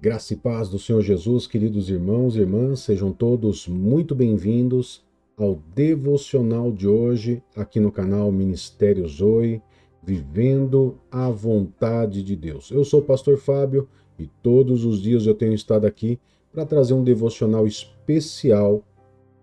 Graça e paz do Senhor Jesus, queridos irmãos e irmãs, sejam todos muito bem-vindos ao devocional de hoje, aqui no canal Ministério Zoe, Vivendo a Vontade de Deus. Eu sou o pastor Fábio e todos os dias eu tenho estado aqui para trazer um devocional especial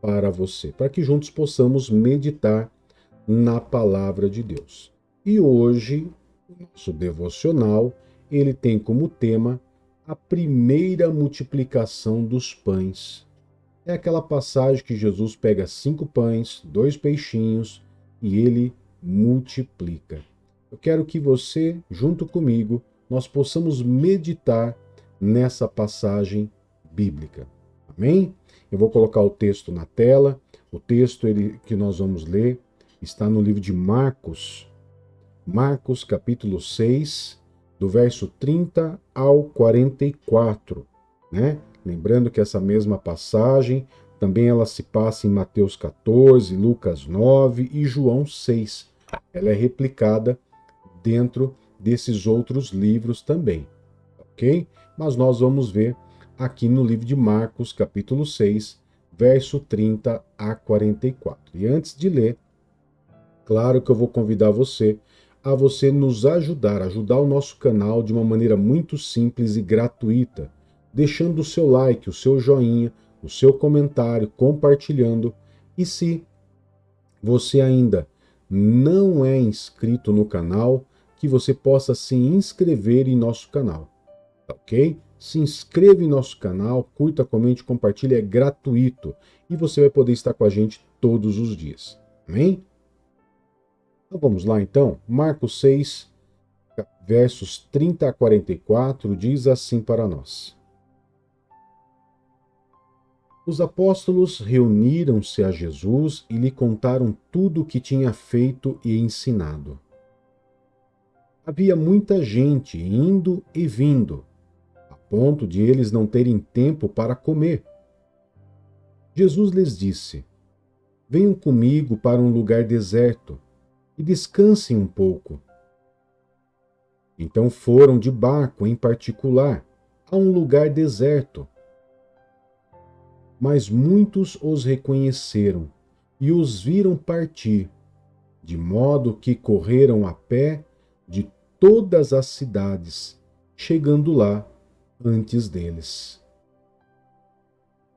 para você, para que juntos possamos meditar na palavra de Deus. E hoje, o nosso devocional, ele tem como tema a primeira multiplicação dos pães. É aquela passagem que Jesus pega 5 pães, 2 peixinhos e ele multiplica. Eu quero que você, junto comigo, nós possamos meditar nessa passagem bíblica. Amém? Eu vou colocar o texto na tela. O texto que nós vamos ler está no livro de Marcos, Marcos capítulo 6, do verso 30 ao 44, né? Lembrando que essa mesma passagem também ela se passa em Mateus 14, Lucas 9 e João 6. Ela é replicada dentro desses outros livros também, ok? Mas nós vamos ver aqui no livro de Marcos, capítulo 6, verso 30 a 44. E antes de ler, claro que eu vou convidar você a você nos ajudar o nosso canal de uma maneira muito simples e gratuita, deixando o seu like, o seu joinha, o seu comentário, compartilhando. E se você ainda não é inscrito no canal, que você possa se inscrever em nosso canal, tá ok? Se inscreva em nosso canal, curta, comente, compartilhe, é gratuito e você vai poder estar com a gente todos os dias. Amém? Então vamos lá então, Marcos 6, versos 30 a 44, diz assim para nós. Os apóstolos reuniram-se a Jesus e lhe contaram tudo o que tinha feito e ensinado. Havia muita gente indo e vindo, a ponto de eles não terem tempo para comer. Jesus lhes disse: Venham comigo para um lugar deserto e descansem um pouco. Então foram de barco em particular a um lugar deserto. Mas muitos os reconheceram e os viram partir, de modo que correram a pé de todas as cidades, chegando lá antes deles.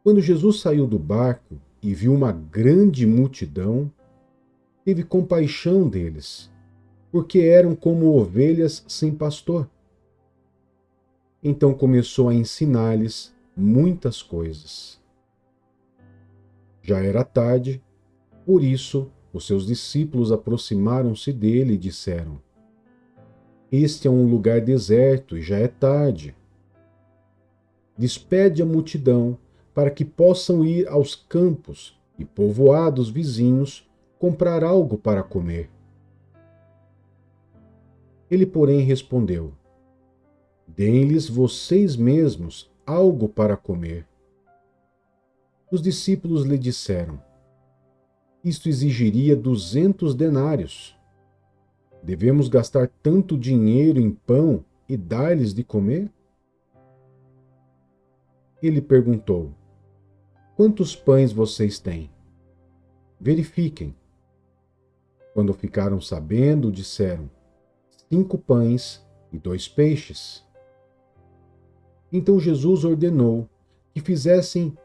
Quando Jesus saiu do barco e viu uma grande multidão, teve compaixão deles, porque eram como ovelhas sem pastor. Então começou a ensinar-lhes muitas coisas. Já era tarde, por isso os seus discípulos aproximaram-se dele e disseram: Este é um lugar deserto e já é tarde. Despede a multidão para que possam ir aos campos e povoados vizinhos comprar algo para comer. Ele, porém, respondeu: Deem-lhes vocês mesmos algo para comer. Os discípulos lhe disseram: Isto exigiria 200 denários. Devemos gastar tanto dinheiro em pão e dar-lhes de comer? Ele perguntou: Quantos pães vocês têm? Verifiquem. Quando ficaram sabendo, disseram: 5 pães e 2 peixes. Então Jesus ordenou que fizessem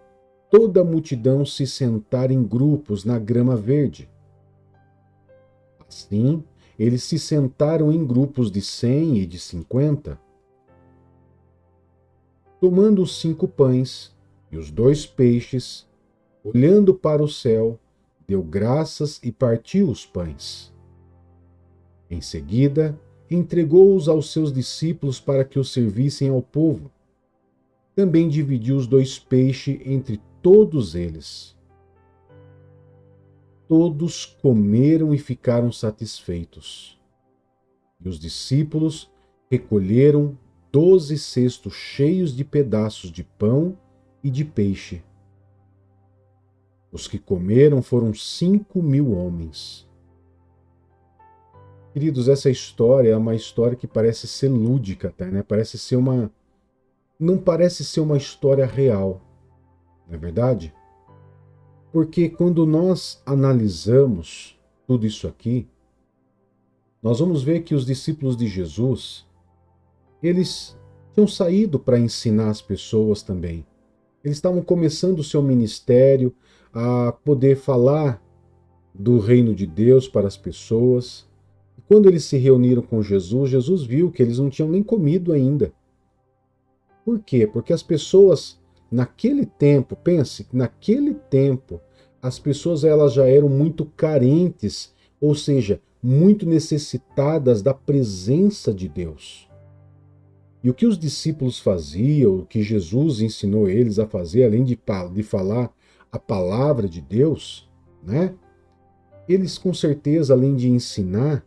toda a multidão se sentar em grupos na grama verde. Assim, eles se sentaram em grupos de 100 e de 50. Tomando os 5 pães e os 2 peixes, olhando para o céu, deu graças e partiu os pães. Em seguida, entregou-os aos seus discípulos para que os servissem ao povo. Também dividiu os 2 peixes entre todos eles. Todos comeram e ficaram satisfeitos. E os discípulos recolheram 12 cestos cheios de pedaços de pão e de peixe. Os que comeram foram 5.000 homens. Queridos, essa história é uma história que parece ser lúdica até, né? Parece ser não parece ser uma história real, não é verdade? Porque quando nós analisamos tudo isso aqui, nós vamos ver que os discípulos de Jesus, eles tinham saído para ensinar as pessoas também. Eles estavam começando o seu ministério a poder falar do reino de Deus para as pessoas. E quando eles se reuniram com Jesus, Jesus viu que eles não tinham nem comido ainda. Por quê? Porque as pessoas, naquele tempo, pense, naquele tempo, as pessoas elas já eram muito carentes, ou seja, muito necessitadas da presença de Deus. E o que os discípulos faziam, o que Jesus ensinou eles a fazer, além de falar a palavra de Deus, né? Eles com certeza, além de ensinar,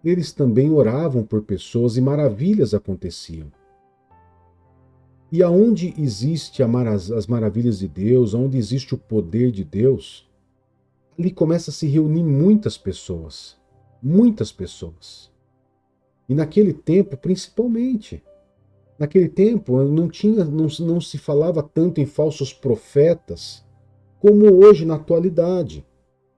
eles também oravam por pessoas e maravilhas aconteciam. E aonde existe as maravilhas de Deus, aonde existe o poder de Deus, ali começa a se reunir muitas pessoas. Muitas pessoas. E naquele tempo, principalmente, naquele tempo não se falava tanto em falsos profetas como hoje na atualidade.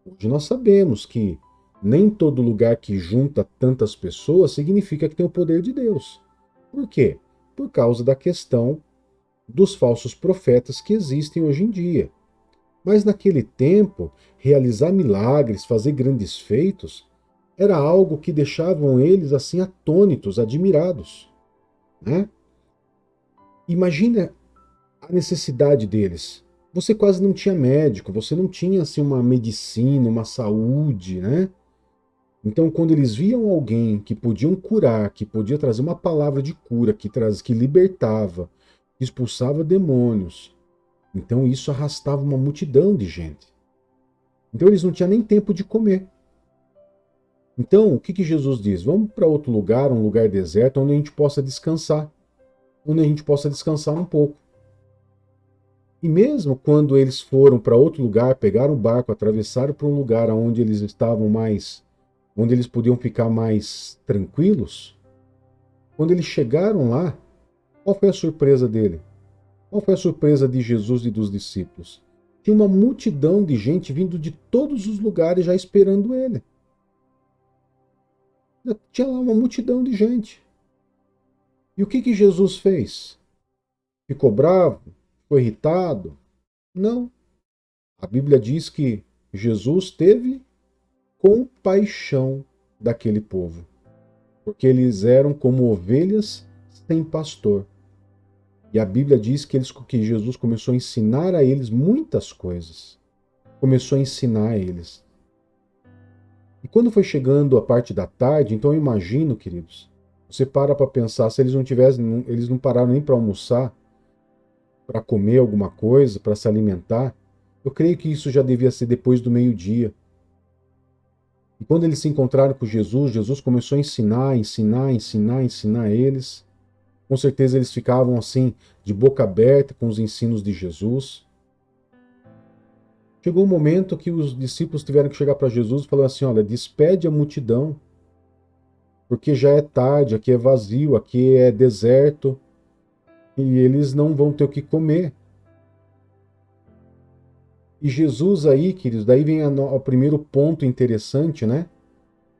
Hoje nós sabemos que nem todo lugar que junta tantas pessoas significa que tem o poder de Deus. Por quê? Por causa da questão dos falsos profetas que existem hoje em dia. Mas naquele tempo, realizar milagres, fazer grandes feitos, era algo que deixavam eles assim atônitos, admirados, né? Imagina a necessidade deles. Você quase não tinha médico, você não tinha assim uma medicina, uma saúde, né? Então, quando eles viam alguém que podiam curar, que podia trazer uma palavra de cura, que libertava, que expulsava demônios, então isso arrastava uma multidão de gente. Então eles não tinham nem tempo de comer. Então, o que Jesus diz? Vamos para outro lugar, um lugar deserto, onde a gente possa descansar. Onde a gente possa descansar um pouco. E mesmo quando eles foram para outro lugar, pegaram o barco, atravessaram para um lugar onde eles estavam mais, onde eles podiam ficar mais tranquilos, quando eles chegaram lá, qual foi a surpresa dele? Qual foi a surpresa de Jesus e dos discípulos? Tinha uma multidão de gente vindo de todos os lugares já esperando ele. Tinha lá uma multidão de gente. E o que Jesus fez? Ficou bravo? Ficou irritado? Não. A Bíblia diz que Jesus teve compaixão daquele povo, porque eles eram como ovelhas sem pastor. E a Bíblia diz que Jesus começou a ensinar a eles muitas coisas. Começou a ensinar a eles. E quando foi chegando a parte da tarde, então eu imagino, queridos, você para pensar, se eles não tivessem, eles não pararam nem para almoçar, para comer alguma coisa, para se alimentar, eu creio que isso já devia ser depois do meio-dia. E quando eles se encontraram com Jesus, Jesus começou a ensinar eles. Com certeza eles ficavam assim, de boca aberta com os ensinos de Jesus. Chegou um momento que os discípulos tiveram que chegar para Jesus e falar assim, olha, despede a multidão, porque já é tarde, aqui é vazio, aqui é deserto, e eles não vão ter o que comer. E Jesus aí, queridos, daí vem o primeiro ponto interessante, né?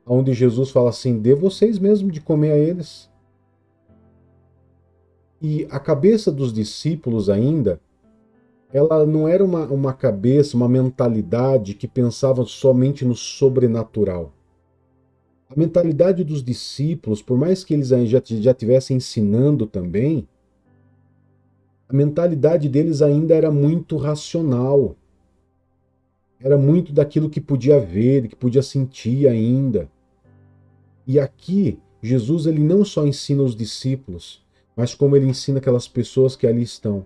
Onde Jesus fala assim, dê vocês mesmo de comer a eles. E a cabeça dos discípulos ainda, ela não era uma cabeça, uma mentalidade que pensava somente no sobrenatural. A mentalidade dos discípulos, por mais que eles já estivessem ensinando também, a mentalidade deles ainda era muito racional. Era muito daquilo que podia ver, que podia sentir ainda. E aqui, Jesus ele não só ensina os discípulos, mas como ele ensina aquelas pessoas que ali estão.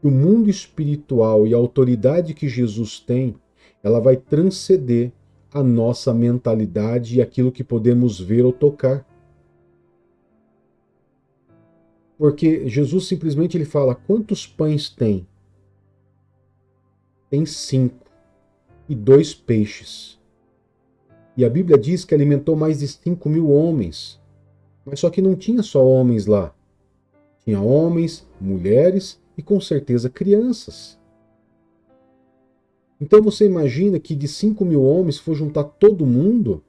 O mundo espiritual e a autoridade que Jesus tem, ela vai transcender a nossa mentalidade e aquilo que podemos ver ou tocar. Porque Jesus simplesmente ele fala, quantos pães tem? Tem 5 e 2 peixes. E a Bíblia diz que alimentou mais de 5.000 homens. Mas só que não tinha só homens lá. Tinha homens, mulheres e com certeza crianças. Então você imagina que de 5.000 homens, se for juntar todo mundo,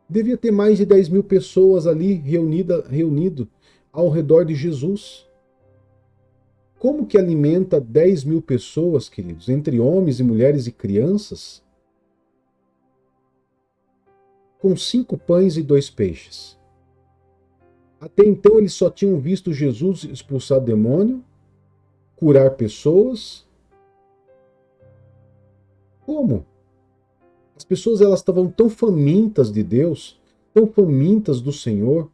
devia ter mais de 10.000 pessoas ali reunido ao redor de Jesus. Como que alimenta 10.000 pessoas, queridos, entre homens e mulheres e crianças, com 5 pães e 2 peixes? Até então eles só tinham visto Jesus expulsar demônio, curar pessoas. Como? As pessoas elas estavam tão famintas de Deus, tão famintas do Senhor,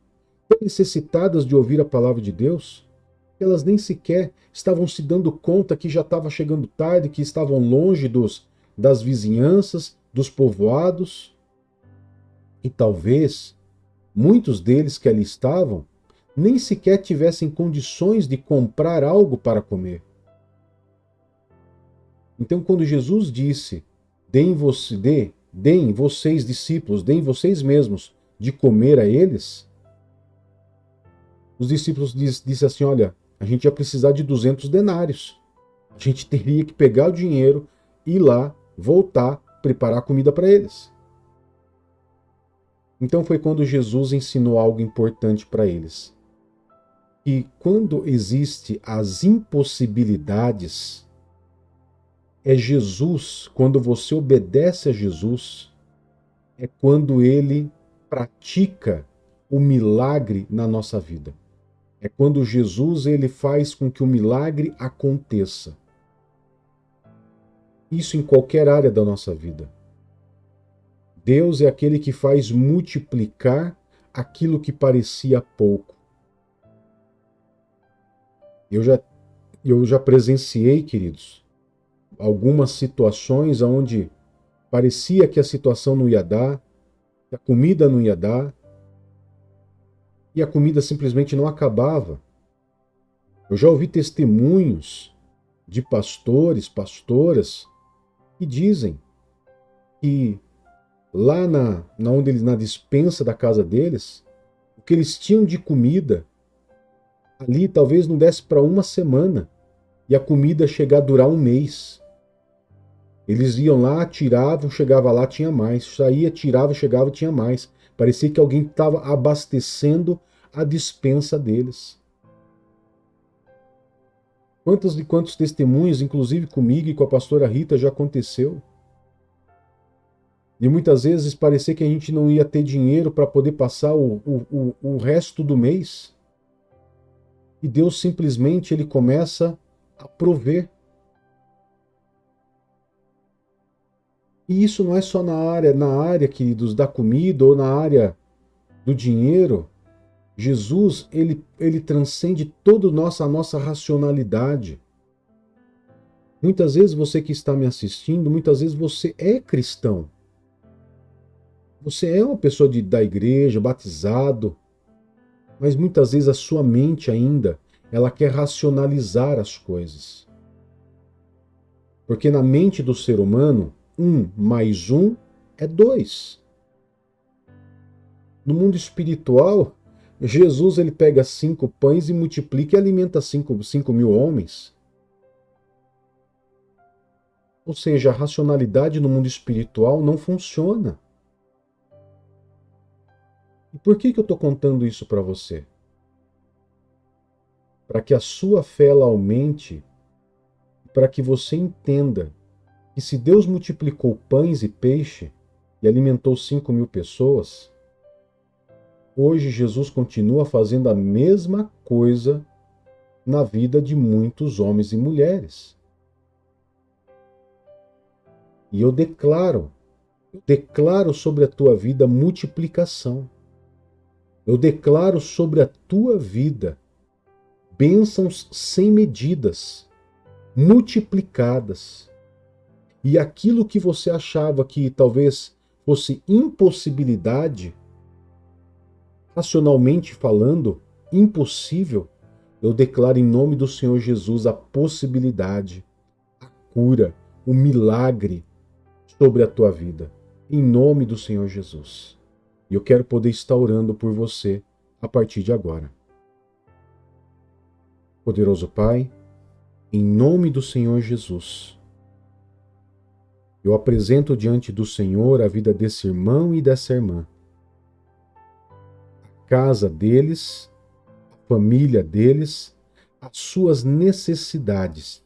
tão necessitadas de ouvir a palavra de Deus, que elas nem sequer estavam se dando conta que já estava chegando tarde, que estavam longe das vizinhanças, dos povoados. E talvez muitos deles que ali estavam nem sequer tivessem condições de comprar algo para comer. Então, quando Jesus disse, deem vocês discípulos, deem vocês mesmos de comer a eles, os discípulos disseram assim, olha, a gente ia precisar de 200 denários. A gente teria que pegar o dinheiro, ir lá, voltar, preparar comida para eles. Então foi quando Jesus ensinou algo importante para eles. E quando existe as impossibilidades, é Jesus, quando você obedece a Jesus, é quando ele pratica o milagre na nossa vida. É quando Jesus ele faz com que o milagre aconteça. Isso em qualquer área da nossa vida. Deus é aquele que faz multiplicar aquilo que parecia pouco. Eu já presenciei, queridos, algumas situações onde parecia que a situação não ia dar, que a comida não ia dar, e a comida simplesmente não acabava. Eu já ouvi testemunhos de pastores, pastoras, que dizem que lá na despensa da casa deles, o que eles tinham de comida, ali talvez não desse para uma semana, e a comida chegar a durar um mês. Eles iam lá, tiravam, chegava lá, tinha mais. Saía, tirava, chegava, tinha mais. Parecia que alguém estava abastecendo a despensa deles. Quantos testemunhos, inclusive comigo e com a pastora Rita, já aconteceu? E muitas vezes parecia que a gente não ia ter dinheiro para poder passar o resto do mês. E Deus simplesmente ele começa a prover. E isso não é só na área, queridos, da comida ou na área do dinheiro. Jesus, ele transcende toda a nossa racionalidade. Muitas vezes você que está me assistindo, muitas vezes você é cristão. Você é uma pessoa da igreja, batizado, mas muitas vezes a sua mente ainda, ela quer racionalizar as coisas. Porque na mente do ser humano, 1 mais 1 é 2. No mundo espiritual, Jesus ele pega 5 pães e multiplica e alimenta 5.000 homens. Ou seja, a racionalidade no mundo espiritual não funciona. E por que eu estou contando isso para você? Para que a sua fé ela aumente, para que você entenda que se Deus multiplicou pães e peixe e alimentou 5.000 pessoas, hoje Jesus continua fazendo a mesma coisa na vida de muitos homens e mulheres. E eu declaro sobre a tua vida multiplicação. Eu declaro sobre a tua vida bênçãos sem medidas, multiplicadas. E aquilo que você achava que talvez fosse impossibilidade, racionalmente falando, impossível, eu declaro em nome do Senhor Jesus a possibilidade, a cura, o milagre sobre a tua vida. Em nome do Senhor Jesus. E eu quero poder estar orando por você a partir de agora. Poderoso Pai, em nome do Senhor Jesus, eu apresento diante do Senhor a vida desse irmão e dessa irmã, a casa deles, a família deles, as suas necessidades,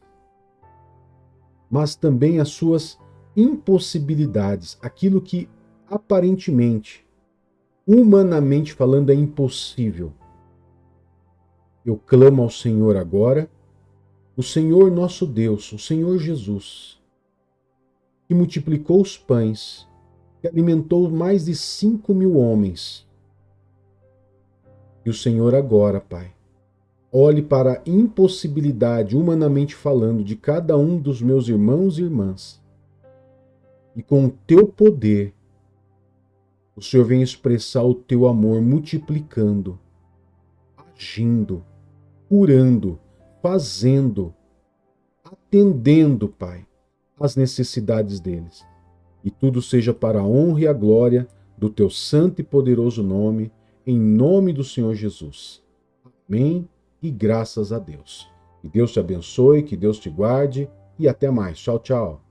mas também as suas impossibilidades, aquilo que aparentemente, humanamente falando, é impossível. Eu clamo ao Senhor agora, o Senhor nosso Deus, o Senhor Jesus, que multiplicou os pães, que alimentou mais de 5.000 homens. E o Senhor agora, Pai, olhe para a impossibilidade, humanamente falando, de cada um dos meus irmãos e irmãs. E com o teu poder, o Senhor vem expressar o teu amor, multiplicando, agindo, curando, fazendo, atendendo, Pai, às necessidades deles. E tudo seja para a honra e a glória do teu santo e poderoso nome, em nome do Senhor Jesus. Amém e graças a Deus. Que Deus te abençoe, que Deus te guarde e até mais. Tchau, tchau.